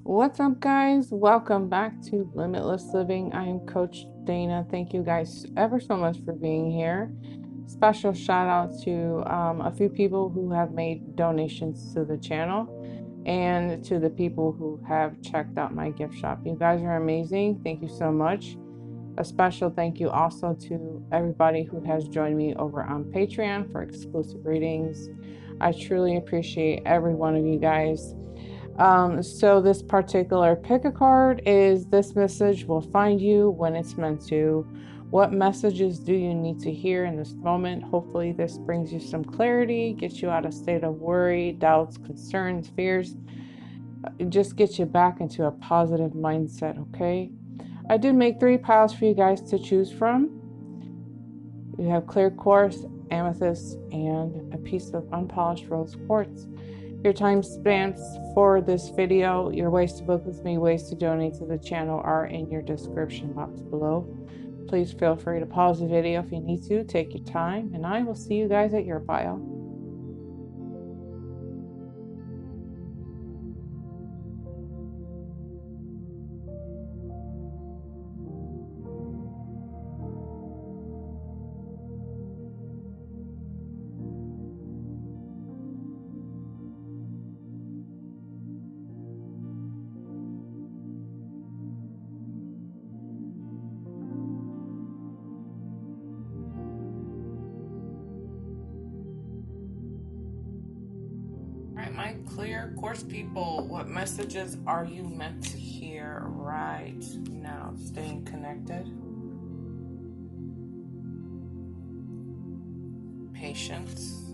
What's up, guys? Welcome back to Limitless Living. I am Coach Dana. Thank you guys ever so much for being here. Special shout out to a few people who have made donations to the channel and to the people who have checked out my gift shop. You guys are amazing. Thank you so much. A special thank you also to everybody who has joined me over on Patreon for exclusive readings. I truly appreciate every one of you guys. So this particular pick a card is this message will find you when it's meant to. What messages do you need to hear in this moment? Hopefully this brings you some clarity, gets you out of state of worry, doubts, concerns, fears. Just get you back into a positive mindset, okay? I did make 3 piles for you guys to choose from. You have clear quartz, amethyst, and a piece of unpolished rose quartz. Your timestamps for this video, your ways to book with me, ways to donate to the channel are in your description box below. Please feel free to pause the video if you need to. Take your time, and I will see you guys at your pile. Alright, my clear course people, what messages are you meant to hear right now? Staying connected. Patience.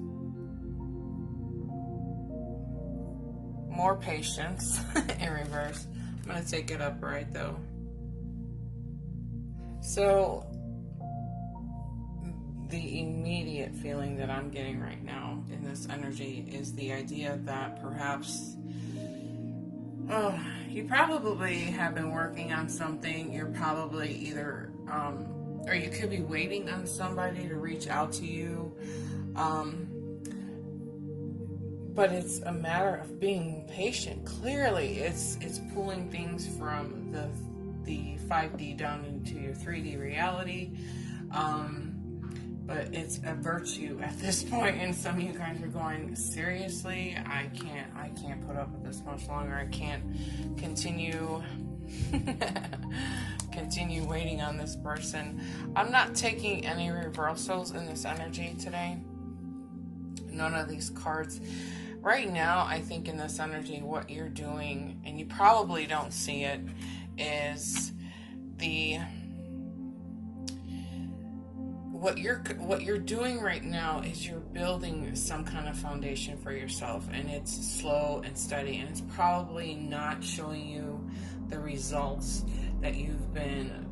More patience in reverse. I'm going to take it upright though. So the immediate feeling that I'm getting right now in this energy is the idea that perhaps you probably have been working on something. You're probably either or you could be waiting on somebody to reach out to you, but it's a matter of being patient. Clearly it's pulling things from the 5D down into your 3D reality. But it's a virtue at this point, and some of you guys are going, seriously, I can't put up with this much longer. I can't continue continue waiting on this person. I'm not taking any reversals in this energy today. None of these cards. Right now, I think in this energy, what you're doing, and you probably don't see it, is what you're doing right now is you're building some kind of foundation for yourself, and it's slow and steady, and it's probably not showing you the results that you've been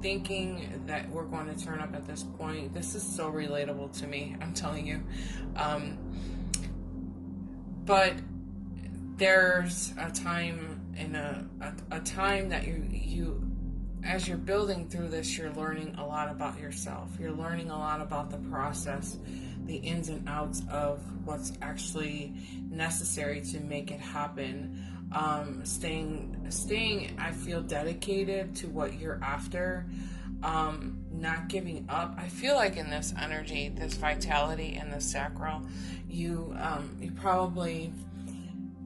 thinking that we're going to turn up at this point. This is so relatable to me, I'm telling you. But there's a time in a time that you as you're building through this, you're learning a lot about yourself. You're learning a lot about the process, the ins and outs of what's actually necessary to make it happen. Staying, I feel, dedicated to what you're after. Not giving up. I feel like in this energy, this vitality in the sacral, you probably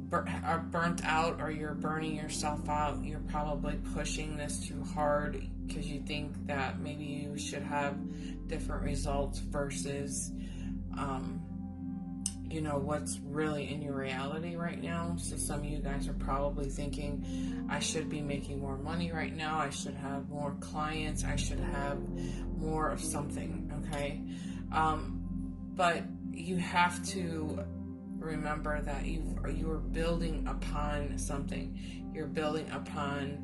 are burnt out, or you're burning yourself out. You're probably pushing this too hard because you think that maybe you should have different results versus what's really in your reality right now. So some of you guys are probably thinking, I should be making more money right now, I should have more clients, I should have more of something, okay? But you have to remember that you are building upon something. You're building upon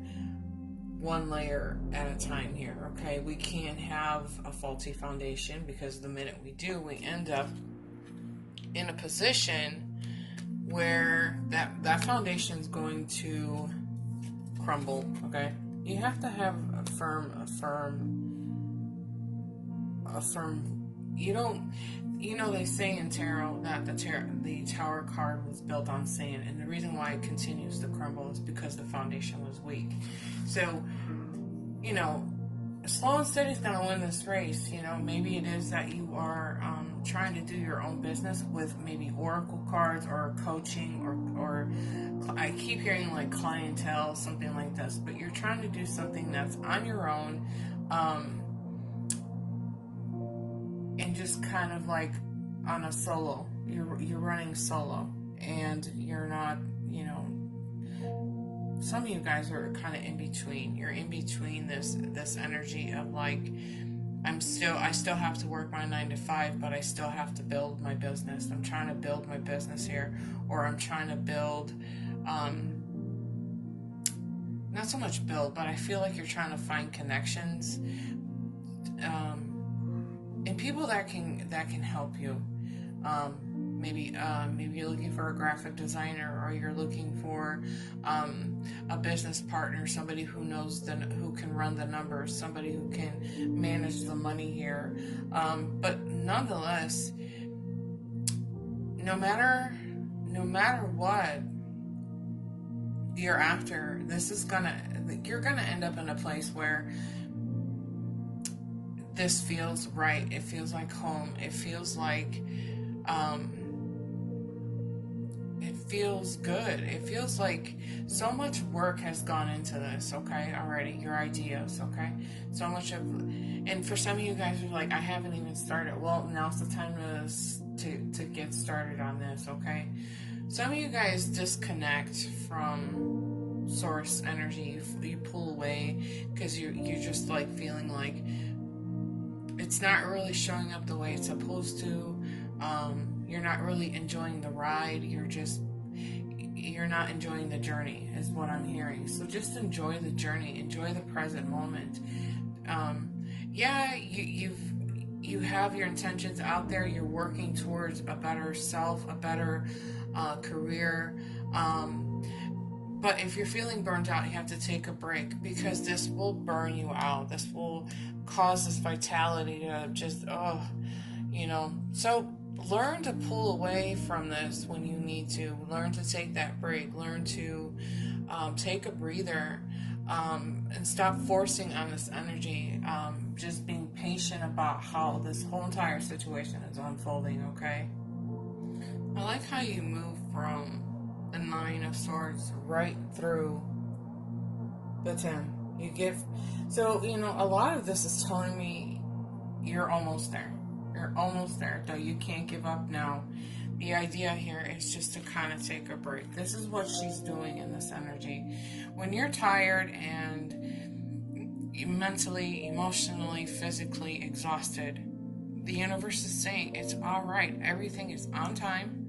one layer at a time here, okay? We can't have a faulty foundation, because the minute we do, we end up in a position where that foundation is going to crumble, okay? You have to have a firm they say in tarot that the tower card was built on sand, and the reason why it continues to crumble is because the foundation was weak. So, slow and steady is going to win this race. Maybe it is that you are trying to do your own business with maybe oracle cards or coaching, or I keep hearing like clientele, something like this, but you're trying to do something that's on your own, and just kind of like on a solo. You're running solo, and you're not, some of you guys are kind of in between. You're in between this energy of like, I still have to work my 9 to 5, but I still have to build my business. I'm trying to build my business here, or I'm trying to build, not so much build, but I feel like you're trying to find connections, and people that can help you. Maybe you're looking for a graphic designer, or you're looking for a business partner, somebody who can run the numbers, somebody who can manage the money here. But nonetheless, no matter what you're after, you're gonna end up in a place where this feels right. It feels like home. It feels like it feels good. It feels like so much work has gone into this, okay, already, your ideas, okay? So much and for some of you guys are like, I haven't even started. Well, now's the time to get started on this, okay? Some of you guys disconnect from source energy. You pull away because you're just like feeling like it's not really showing up the way it's supposed to. You're not really enjoying the ride. You're not enjoying the journey, is what I'm hearing. So just enjoy the journey. Enjoy the present moment. You have your intentions out there. You're working towards a better self, a better career. But if you're feeling burnt out, you have to take a break, because this will burn you out. This will cause this vitality to just, So learn to pull away from this when you need to. Learn to take that break. Learn to take a breather, and stop forcing on this energy. Just being patient about how this whole entire situation is unfolding, okay? I like how you move from the 9 of Swords right through the 10. So, a lot of this is telling me you're almost there. You're almost there, though you can't give up now. The idea here is just to kind of take a break. This is what she's doing in this energy. When you're tired and mentally, emotionally, physically exhausted, the universe is saying it's all right. Everything is on time.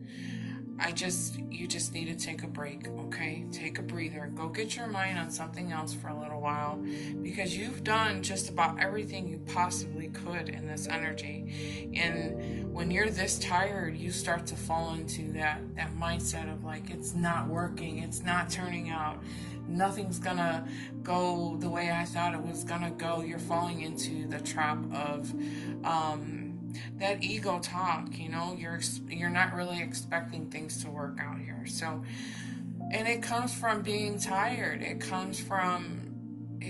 You just need to take a break, okay? Take a breather. Go get your mind on something else for a little while, because you've done just about everything you possibly could in this energy. And when you're this tired, you start to fall into that mindset of like, it's not working, it's not turning out, nothing's gonna go the way I thought it was gonna go. You're falling into the trap of that ego talk. You're not really expecting things to work out here. So, and it comes from being tired. It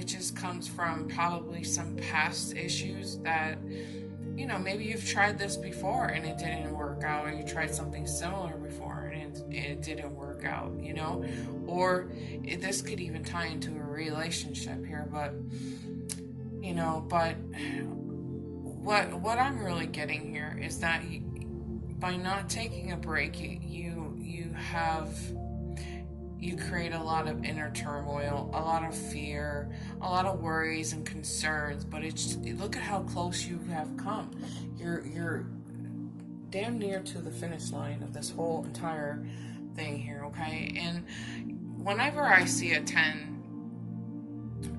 just comes from probably some past issues that, maybe you've tried this before and it didn't work out, or you tried something similar before and it didn't work out, or this could even tie into a relationship here, but what I'm really getting here is that by not taking a break, you create a lot of inner turmoil, a lot of fear, a lot of worries and concerns. But look at how close you have come. You're damn near to the finish line of this whole entire thing here, okay? And whenever I see a 10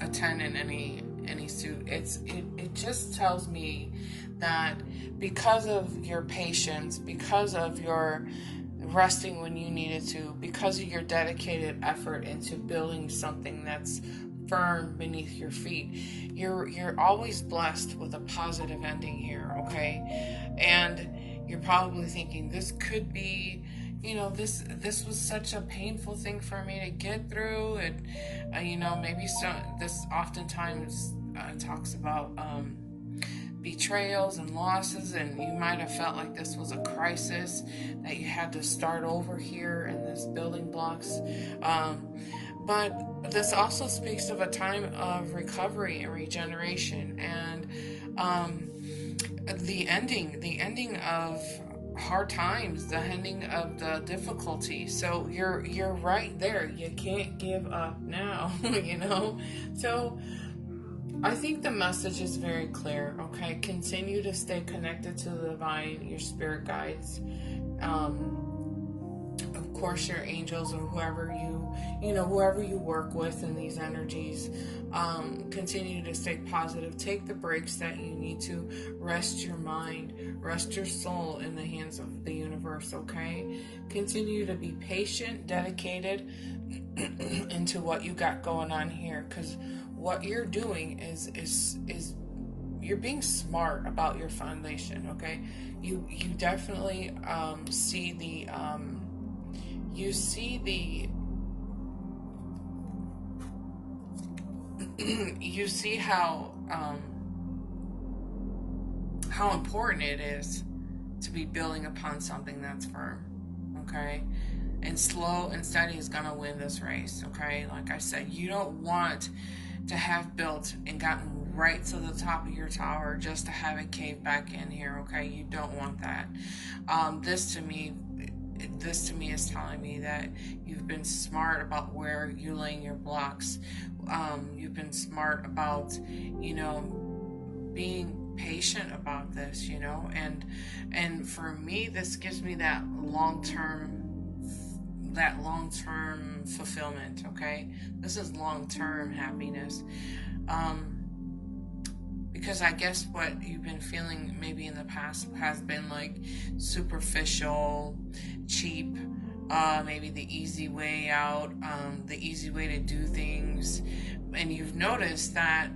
in any suit, it just tells me that because of your patience, because of your resting when you needed to, because of your dedicated effort into building something that's firm beneath your feet, you're always blessed with a positive ending here, okay? And You're probably thinking, this could be, this was such a painful thing for me to get through. And, maybe this oftentimes talks about betrayals and losses, and you might have felt like this was a crisis, that you had to start over here in this building blocks. But this also speaks of a time of recovery and regeneration, and the ending of hard times, the ending of the difficulty. So you're right there. You can't give up now, So I think the message is very clear, okay? Continue to stay connected to the divine, your spirit guides, of course your angels, or whoever you work with in these energies. Continue to stay positive. Take the breaks that you need to. Rest your mind, rest your soul in the hands of the universe, okay? Continue to be patient, dedicated into what you got going on here, because what you're doing is you're being smart about your foundation, okay? You definitely see the you see how important it is to be building upon something that's firm, okay? And slow and steady is gonna win this race, okay? Like I said, you don't want to have built and gotten right to the top of your tower just to have it cave back in here, okay? You don't want that. This to me is telling me that you've been smart about where you're laying your blocks. You've been smart about, being patient about this, and for me, this gives me that long-term fulfillment, okay? This is long-term happiness. Because I guess what you've been feeling maybe in the past has been like superficial, cheap, maybe the easy way out, the easy way to do things. And you've noticed that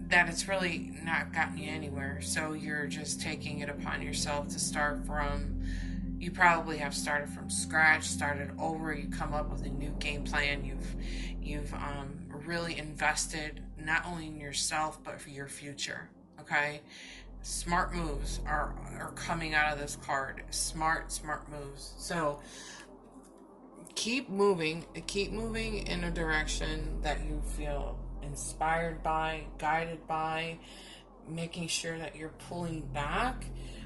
that it's really not gotten you anywhere. So you're just taking it upon yourself to start from. You probably have started from scratch, started over. You come up with a new game plan. You've really invested not only in yourself but for your future. Okay, smart moves are coming out of this card. Smart moves. So keep moving in a direction that you feel inspired by, guided by, making sure that you're pulling back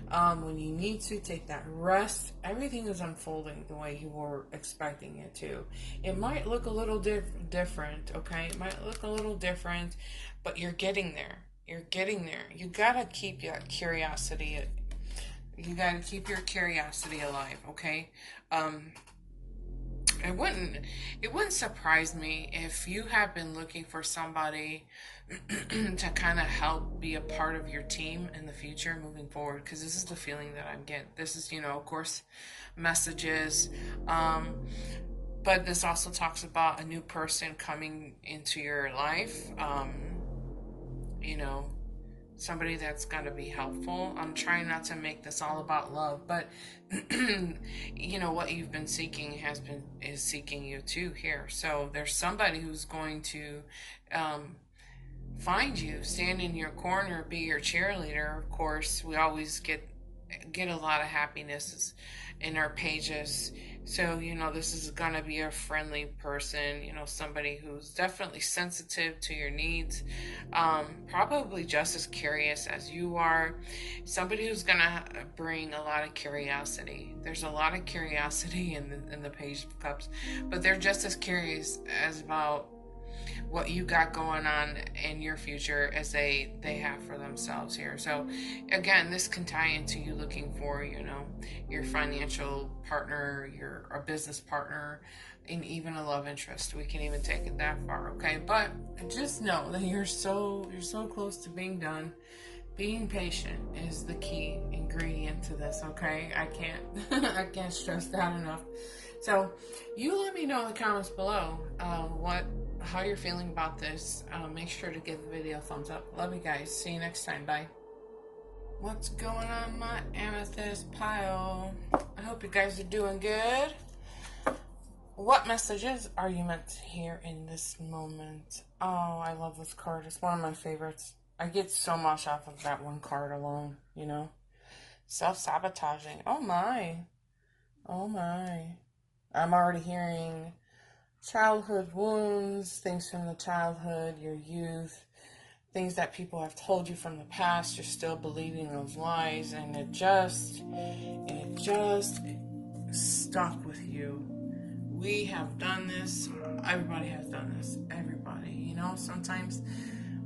when you need to. Take that rest. Everything is unfolding the way you were expecting it to. It might look a little different, okay? It might look a little different, but you're getting there. You gotta keep that curiosity. You gotta keep your curiosity alive, okay? It wouldn't surprise me if you have been looking for somebody to kind of help be a part of your team in the future moving forward, because this is the feeling that I'm getting. This is, of course, messages, but this also talks about a new person coming into your life, somebody that's going to be helpful. I'm trying not to make this all about love, but what you've been seeking is seeking you too here. So there's somebody who's going to find you, stand in your corner, be your cheerleader. Of course, we always get a lot of happiness in our pages. So, this is going to be a friendly person, somebody who's definitely sensitive to your needs, probably just as curious as you are, somebody who's going to bring a lot of curiosity. There's a lot of curiosity in the Page of Cups, but they're just as curious as about what you got going on in your future as they have for themselves here. So again, this can tie into you looking for, your financial partner, a business partner, and even a love interest. We can even take it that far, okay? But just know that you're so close to being done. Being patient is the key ingredient to this, okay? I can't stress that enough. So you let me know in the comments below how you're feeling about this. Make sure to give the video a thumbs up. Love you guys. See you next time. Bye. What's going on my amethyst pile? I hope you guys are doing good. What messages are you meant to hear in this moment? Oh, I love this card. It's one of my favorites. I get so much off of that one card alone, you know? Self-sabotaging. Oh my. Oh my. I'm already hearing childhood wounds, things from the childhood, your youth, things that people have told you from the past. You're still believing those lies, and it just stuck with you. We have done this. Everybody has done this. Everybody. You know, sometimes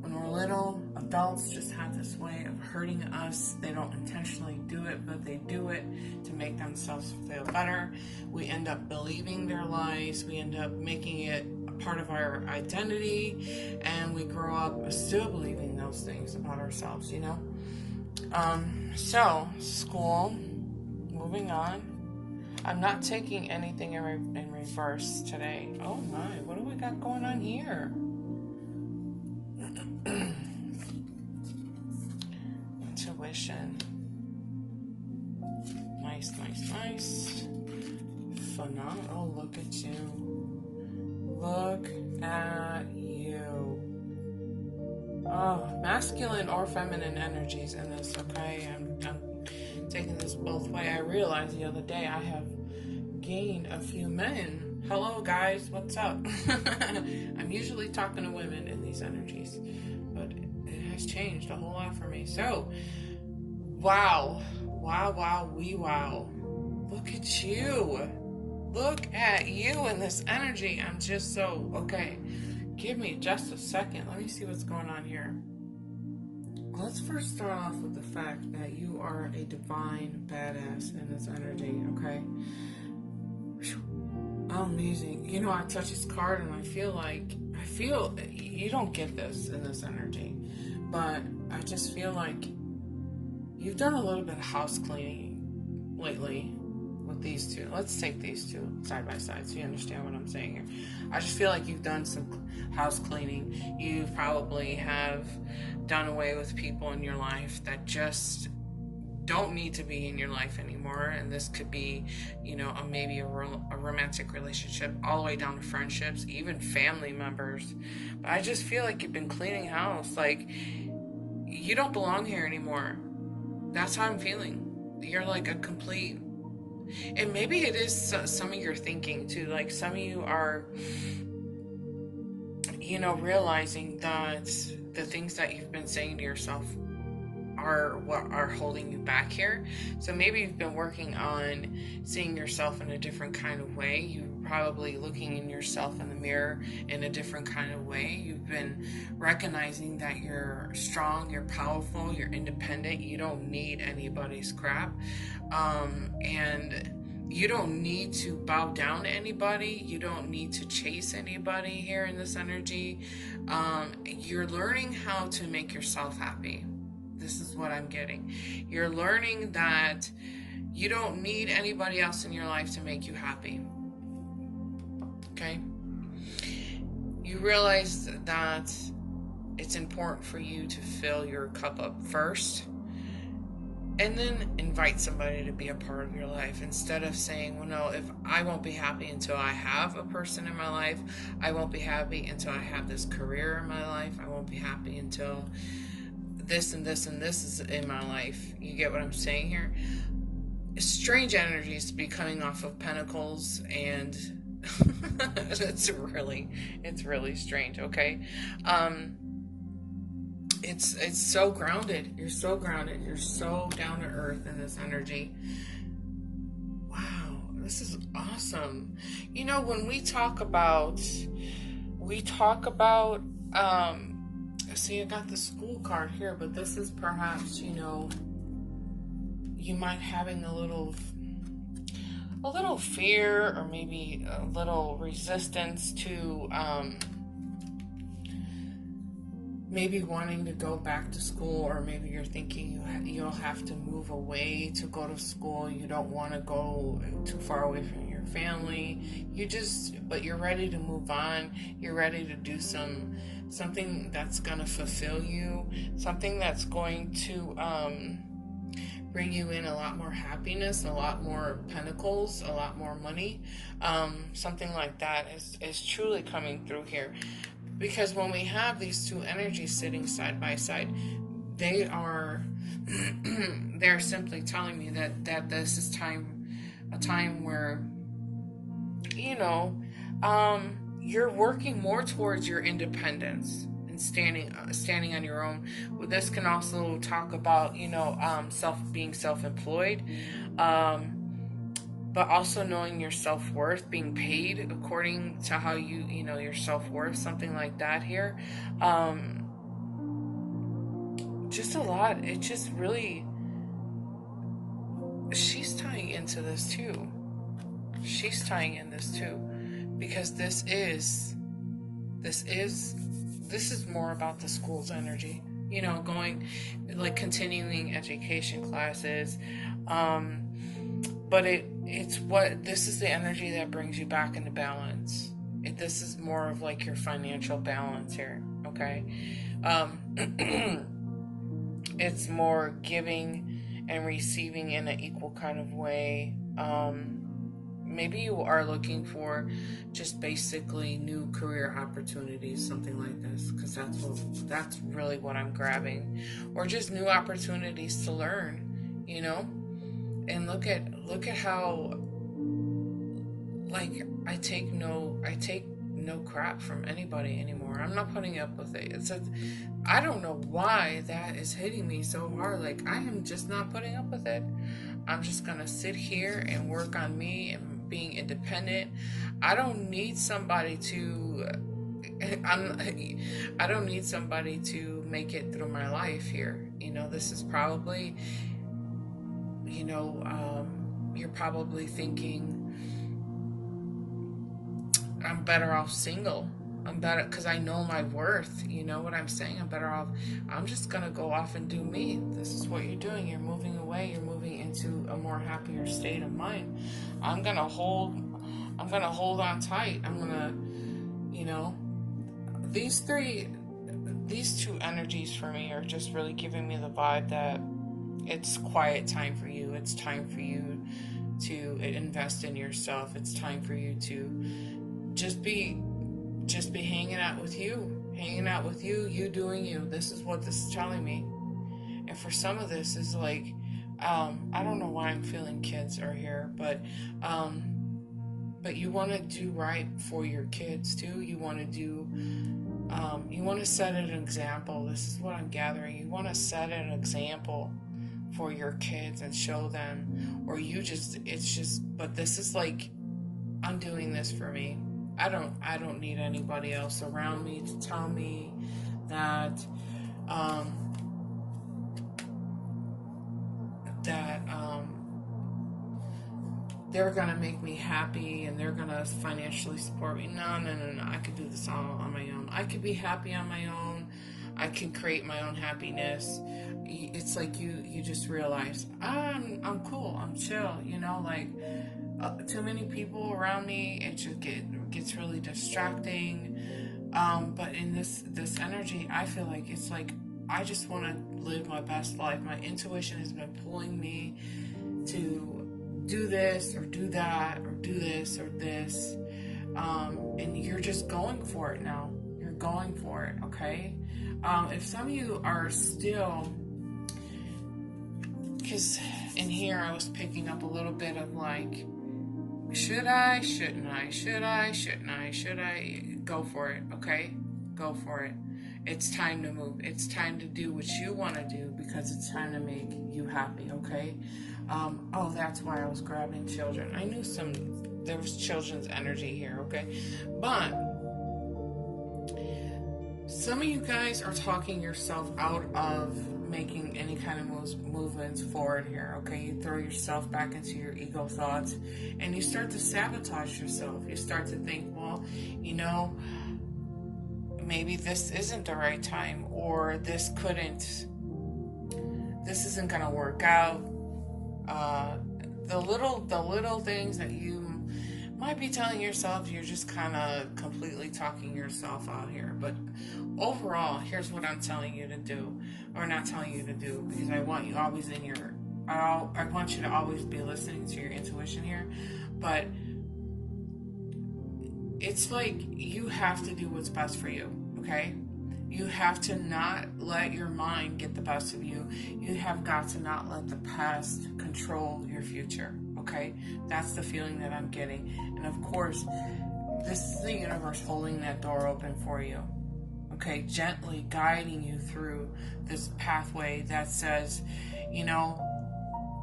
when we're little, adults just have this way of hurting us. They don't intentionally do it, but they do it to make themselves feel better. We end up believing their lies. We end up making it a part of our identity, and we grow up still believing those things about ourselves, you know? So, school, moving on. I'm not taking anything in reverse today. Oh my, what do we got going on here? Intuition. Nice, nice, nice. Phenomenal. Oh, look at you. Look at you. Oh, masculine or feminine energies in this, okay? I'm taking this both ways. I realized the other day I have gained a few men. Hello, guys. What's up? I'm usually talking to women in these energies, but it has changed a whole lot for me. So, wow. Wow. Look at you. Look at you in this energy. I'm just so, okay. Give me just a second. Let me see what's going on here. Let's first start off with the fact that you are a divine badass in this energy, okay? Amazing. You know, I touch this card and I feel you don't get this in this energy, but I just feel like you've done a little bit of house cleaning lately with these two. Let's take these two side by side so you understand what I'm saying here. I just feel like you've done some house cleaning. You probably have done away with people in your life that just don't need to be in your life anymore. And this could be, you know, maybe a romantic relationship, all the way down to friendships, even family members. But I just feel like you've been cleaning house. Like, you don't belong here anymore. That's how I'm feeling. You're like a complete, and maybe it is some of your thinking too. Like, some of you are, you know, realizing that the things that you've been saying to yourself are what are holding you back here. So maybe you've been working on seeing yourself in a different kind of way. You're probably looking in yourself in the mirror in a different kind of way. You've been recognizing that you're strong, you're powerful, you're independent. You don't need anybody's crap. And you don't need to bow down to anybody. You don't need to chase anybody here in this energy. You're learning how to make yourself happy. This is what I'm getting. You're learning that you don't need anybody else in your life to make you happy. Okay? You realize that it's important for you to fill your cup up first, and then invite somebody to be a part of your life, instead of saying, well, no, if I won't be happy until I have a person in my life, I won't be happy until I have this career in my life, I won't be happy until this and this and this is in my life. You get what I'm saying here? Strange energies to be coming off of Pentacles, and it's really strange, okay? It's so grounded. You're so grounded. You're so down to earth in this energy. Wow, this is awesome. You know, when we talk about see, I got the school card here, but this is perhaps, you know, you might having a little fear, or maybe a little resistance to maybe wanting to go back to school, or maybe you're thinking you'll have to move away to go to school. You don't want to go too far away from your family. But you're ready to move on. You're ready to do something that's going to fulfill you, something that's going to bring you in a lot more happiness, a lot more pentacles, a lot more money. Something like that is truly coming through here. Because when we have these two energies sitting side by side, they are they're simply telling me that this is a time where, you know, you're working more towards your independence and standing on your own. Well, this can also talk about, being self-employed, but also knowing your self-worth, being paid according to how you know your self-worth, something like that here. Just a lot. It just really, she's tying into this too. She's tying in this too, because this is more about the school's energy, going, like, continuing education classes. But this is the energy that brings you back into balance. This is more of like your financial balance here, okay? It's more giving and receiving in an equal kind of way. Maybe you are looking for just basically new career opportunities, something like this, because that's really what I'm grabbing, or just new opportunities to learn, and look at how, like, I take no crap from anybody anymore. I'm not putting up with it. I don't know why that is hitting me so hard. Like, I am just not putting up with it. I'm just gonna sit here and work on me and being independent. I don't need somebody to I don't need somebody to make it through my life here. This is probably, you're probably thinking, I'm better off single. I'm better because I know my worth. You know what I'm saying? I'm better off. I'm just going to go off and do me. This is what you're doing. You're moving away. You're moving into a more happier state of mind. I'm going to hold on tight. I'm going to, these two energies for me are just really giving me the vibe that it's quiet time for you. It's time for you to invest in yourself. It's time for you to just be hanging out with you, you doing you. This is what this is telling me. And for some of this is like, I don't know why I'm feeling kids are here, but you want to do right for your kids too. You want to set an example. This is what I'm gathering. You want to set an example for your kids and show them, or but this is like, I'm doing this for me. I don't need anybody else around me to tell me that they're gonna make me happy and they're gonna financially support me. No. I could do this all on my own. I could be happy on my own. I can create my own happiness. It's like you just realize, I'm cool. I'm chill. Too many people around me, it just gets really distracting. But in this energy, I feel like it's like I just want to live my best life. My intuition has been pulling me to do this or do that or do this or this, and you're just going for it now. You're going for it, okay? If some of you are still, because in here I was picking up a little bit of like, should I, shouldn't I, should I, shouldn't I, should I? Go for it, okay? Go for it. It's time to move. It's time to do what you want to do because it's time to make you happy, okay? That's why I was grabbing children. I knew there was children's energy here, okay? But some of you guys are talking yourself out of making any kind of movements forward here, okay? You throw yourself back into your ego thoughts and you start to sabotage yourself. You start to think, well, maybe this isn't the right time, or this isn't gonna work out. The little things that you might be telling yourself, you're just kind of completely talking yourself out here. But overall, here's what I'm telling you to do, or not telling you to do, because I want you always in your I want you to always be listening to your intuition here, but it's like you have to do what's best for you, okay? You have to not let your mind get the best of you. You have got to not let the past control your future, okay? That's the feeling that I'm getting. And of course, this is the universe holding that door open for you, okay? Gently guiding you through this pathway that says, you know,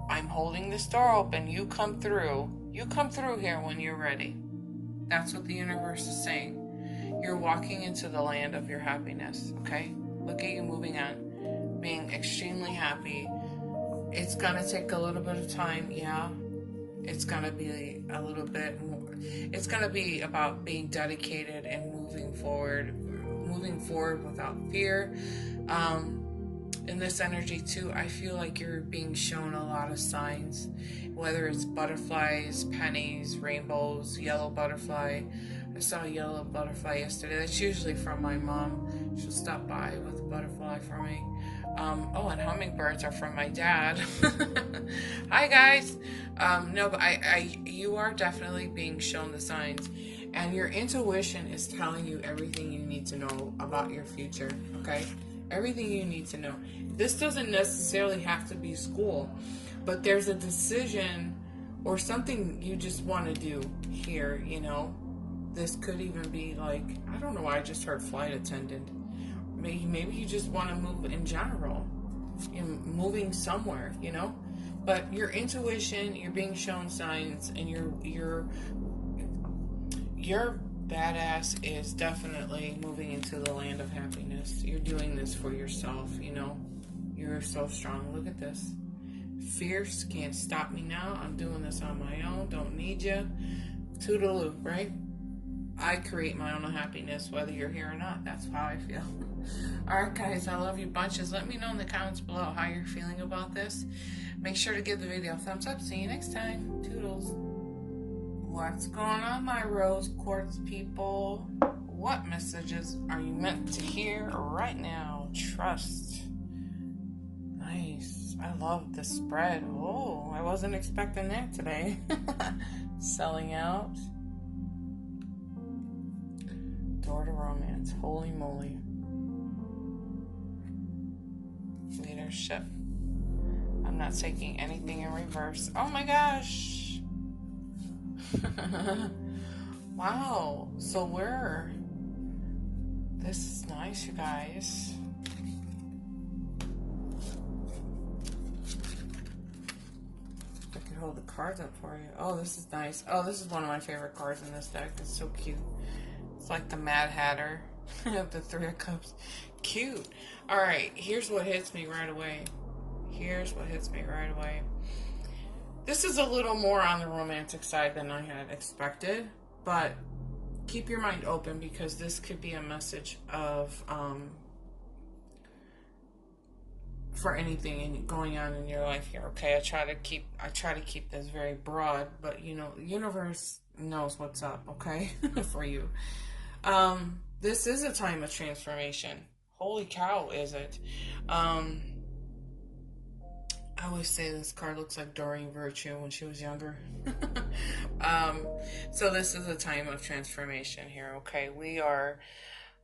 I'm holding this door open. You come through. You come through here when you're ready. That's what the universe is saying. You're walking into the land of your happiness, okay? Look at you moving on, being extremely happy. It's gonna take a little bit of time, yeah. It's gonna be a little bit more. It's gonna be about being dedicated and moving forward without fear. In this energy too, I feel like you're being shown a lot of signs, whether it's butterflies, pennies, rainbows, yellow butterfly. I saw a yellow butterfly yesterday. That's usually from my mom. She'll stop by with a butterfly for me. Oh, and hummingbirds are from my dad. Hi guys. No, but you are definitely being shown the signs, and your intuition is telling you everything you need to know about your future. Okay, everything you need to know. This doesn't necessarily have to be school, but there's a decision or something you just want to do here. You know, this could even be like, I don't know why I just heard flight attendant. Maybe you just want to move in general, moving somewhere, you know. But your intuition, you're being shown signs, and your badass is definitely moving into the land of happiness. You're doing this for yourself, you know. You're so strong. Look at this. Fierce, can't stop me now. I'm doing this on my own. Don't need you. Toodaloo, right? I create my own happiness, whether you're here or not. That's how I feel. Alright guys, I love you bunches. Let me know in the comments below how you're feeling about this. Make sure to give the video a thumbs up. See you next time. Toodles. What's going on, my rose quartz people? What messages are you meant to hear right now? Trust. Nice. I love the spread. Oh, I wasn't expecting that today. Selling out. Door to romance. Holy moly. Leadership. I'm not taking anything in reverse. Oh my gosh. Wow. So we're... This is nice, you guys. I can hold the cards up for you. Oh, this is nice. Oh, this is one of my favorite cards in this deck. It's so cute. It's like the Mad Hatter of the Three of Cups. Cute. Alright, here's what hits me right away. This is a little more on the romantic side than I had expected, but keep your mind open because this could be a message of for anything going on in your life here. Okay, I try to keep this very broad, but you know, the universe knows what's up, okay? For you. This is a time of transformation. Holy cow, is it? I always say this card looks like Doreen Virtue when she was younger. So this is a time of transformation here, okay? We are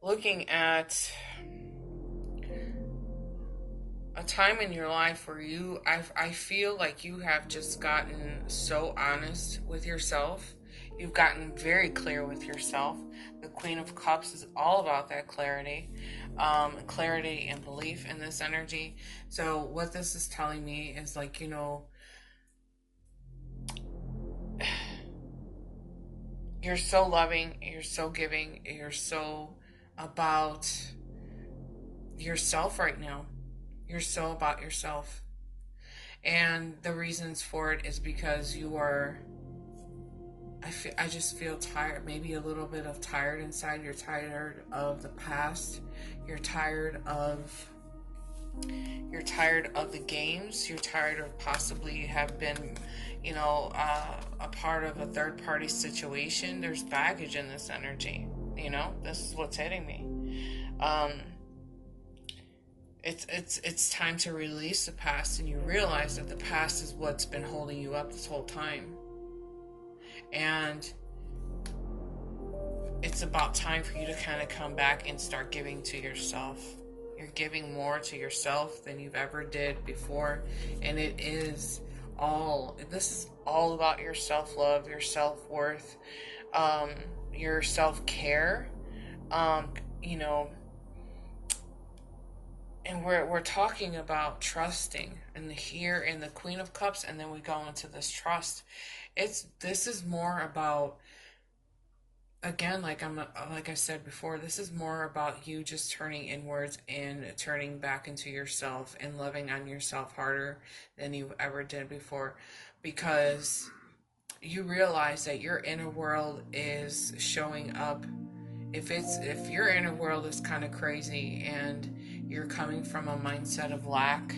looking at a time in your life where I feel like you have just gotten so honest with yourself. You've gotten very clear with yourself. The Queen of Cups is all about that clarity. Clarity and belief in this energy. So what this is telling me is like, you know, you're so loving, you're so giving, you're so about yourself right now. You're so about yourself. And the reasons for it is because you are... I just feel tired, maybe a little bit of tired inside. You're tired of the past. You're tired of the games. You're tired of possibly have been, you know, a part of a third party situation. There's baggage in this energy. You know, this is what's hitting me. It's time to release the past, and you realize that the past is what's been holding you up this whole time. And it's about time for you to kind of come back and start giving to yourself. You're giving more to yourself than you've ever did before, and this is all about your self-love, your self-worth, um, your self-care, um, you know, and we're talking about trusting, and here in the Queen of Cups, and then we go into this trust. This is more about, again, like I said before, this is more about you just turning inwards and turning back into yourself and loving on yourself harder than you ever did before, because you realize that your inner world is showing up. If your inner world is kind of crazy and you're coming from a mindset of lack,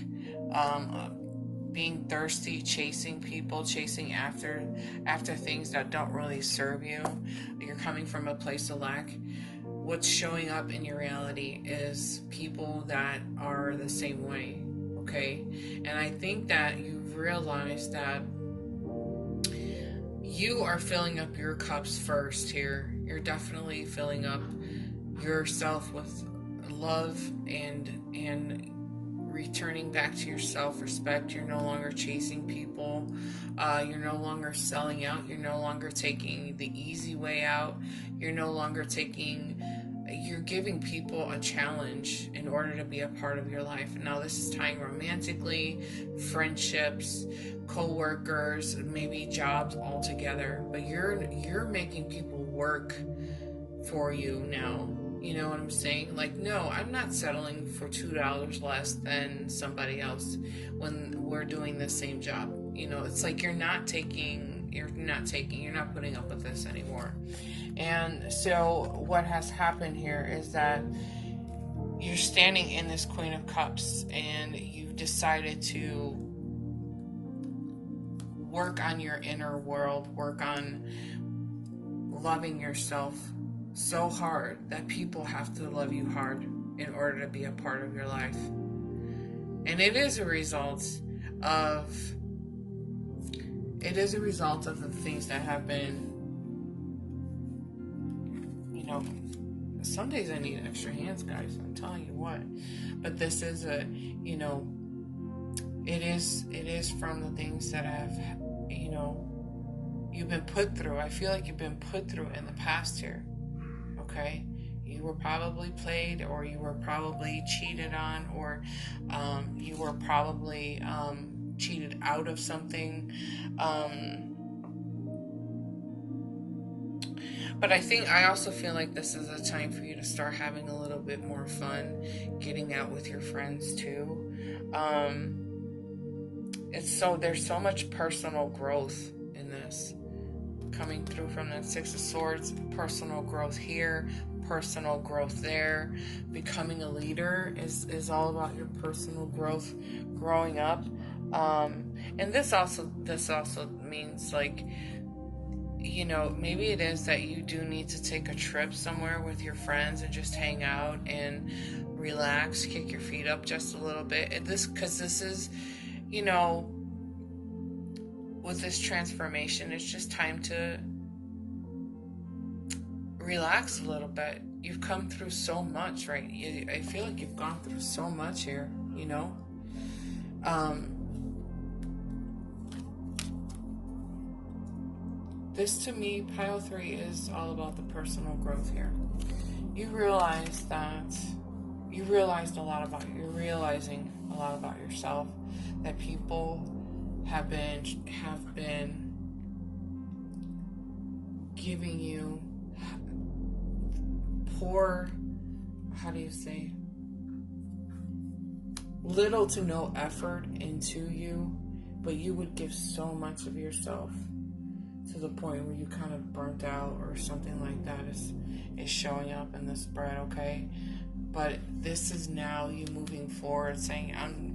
being thirsty, chasing people, chasing after things that don't really serve you, you're coming from a place of lack, what's showing up in your reality is people that are the same way, okay? And I think that you've realized that you are filling up your cups first here. You're definitely filling up yourself with love and returning back to your self-respect. You're no longer chasing people. You're no longer selling out. You're no longer taking the easy way out. You're no longer you're giving people a challenge in order to be a part of your life. Now this is tying romantically, friendships, co-workers, maybe jobs all together, but you're making people work for you now. You know what I'm saying? Like, no, I'm not settling for $2 less than somebody else when we're doing the same job. You know, it's like you're not putting up with this anymore. And so what has happened here is that you're standing in this Queen of Cups, and you've decided to work on your inner world, work on loving yourself so hard that people have to love you hard in order to be a part of your life. And it is a result of the things that have been, you know, some days I need extra hands, guys, I'm telling you what. But this is it is from the things that have, you've been put through. I feel like you've been put through in the past here. Okay, you were probably played, or you were probably cheated on, or you were probably cheated out of something. But I also feel like this is a time for you to start having a little bit more fun, getting out with your friends too. There's so much personal growth in this. Coming through from the Six of Swords, personal growth here, personal growth there. Becoming a leader is all about your personal growth, growing up. And this also means, like, maybe it is that you do need to take a trip somewhere with your friends and just hang out and relax, kick your feet up just a little bit. Because this is, with this transformation, it's just time to relax a little bit. You've come through so much, right? I feel like you've gone through so much here, This, to me, pile 3 is all about the personal growth here. You're realizing a lot about yourself, that people have been giving you little to no effort into you, but you would give so much of yourself to the point where you kind of burnt out or something like that is showing up in the spread, okay? But this is now you moving forward, saying I'm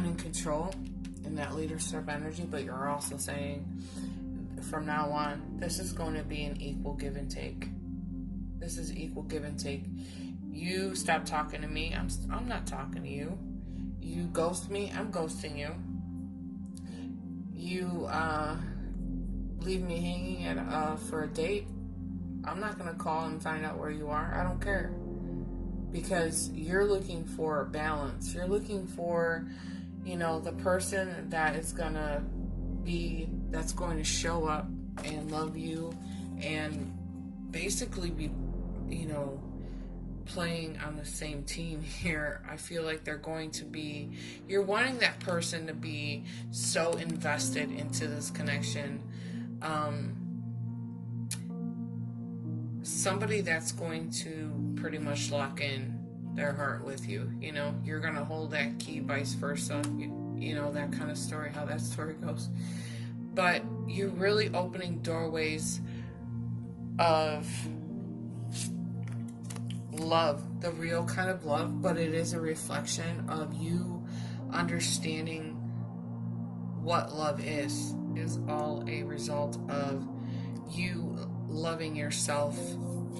in control in that leadership energy, but you're also saying from now on, this is going to be an equal give and take. This is equal give and take. You stop talking to me, I'm not talking to you. You ghost me, I'm ghosting you. You leave me hanging at for a date, I'm not gonna call and find out where you are. I don't care, because you're looking for balance. You're looking for, the person that is that's going to show up and love you and basically be, playing on the same team here. I feel like you're wanting that person to be so invested into this connection. Somebody that's going to pretty much lock in their heart with you. You're going to hold that key, vice versa. That kind of story, how that story goes. But you're really opening doorways of love, the real kind of love, but it is a reflection of you understanding what love is all a result of you loving yourself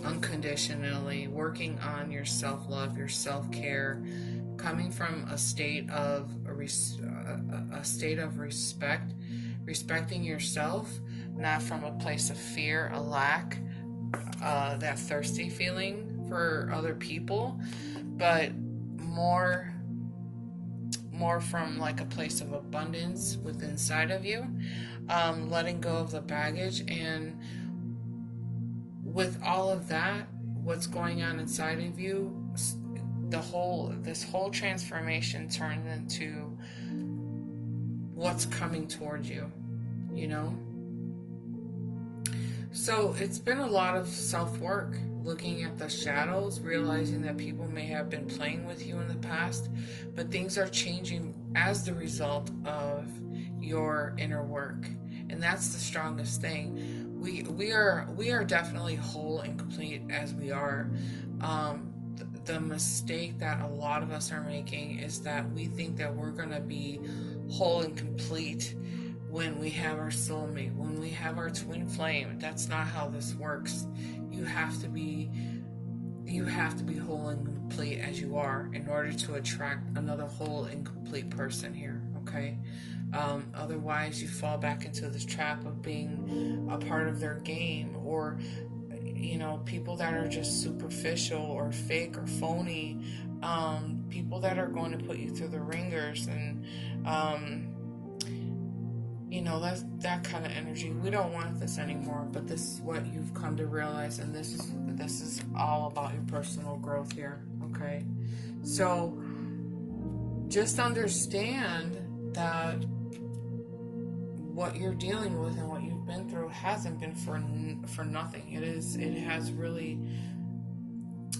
unconditionally, working on your self-love, your self-care, coming from a state of respect, respecting yourself, not from a place of fear, a lack, that thirsty feeling for other people, but more from like a place of abundance within inside of you, letting go of the baggage. And with all of that, what's going on inside of you, this whole transformation turns into what's coming towards you, So it's been a lot of self-work, looking at the shadows, realizing that people may have been playing with you in the past, but things are changing as the result of your inner work. And that's the strongest thing. We are definitely whole and complete as we are. The mistake that a lot of us are making is that we think that we're going to be whole and complete when we have our soulmate, when we have our twin flame. That's not how this works. You have to be whole and complete as you are in order to attract another whole and complete person here, okay? Otherwise, you fall back into this trap of being a part of their game, or people that are just superficial or fake or phony, people that are going to put you through the ringers, and that's that kind of energy. We don't want this anymore, but this is what you've come to realize, and this is all about your personal growth here, okay? So just understand that what you're dealing with and what you've been through hasn't been for nothing. It has really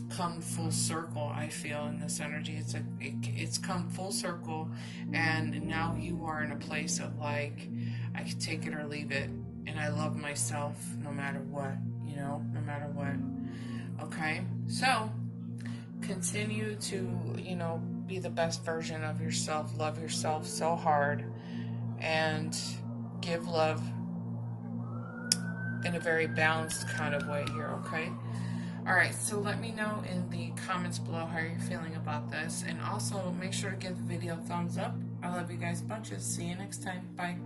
come full circle. I feel in this energy, it's come full circle, and now you are in a place of like, I can take it or leave it, and I love myself no matter what, no matter what. Okay, so continue to be the best version of yourself, love yourself so hard, and give love in a very balanced kind of way here, okay? All right, so let me know in the comments below how you're feeling about this, and also make sure to give the video a thumbs up. I love you guys bunches. See you next time. Bye.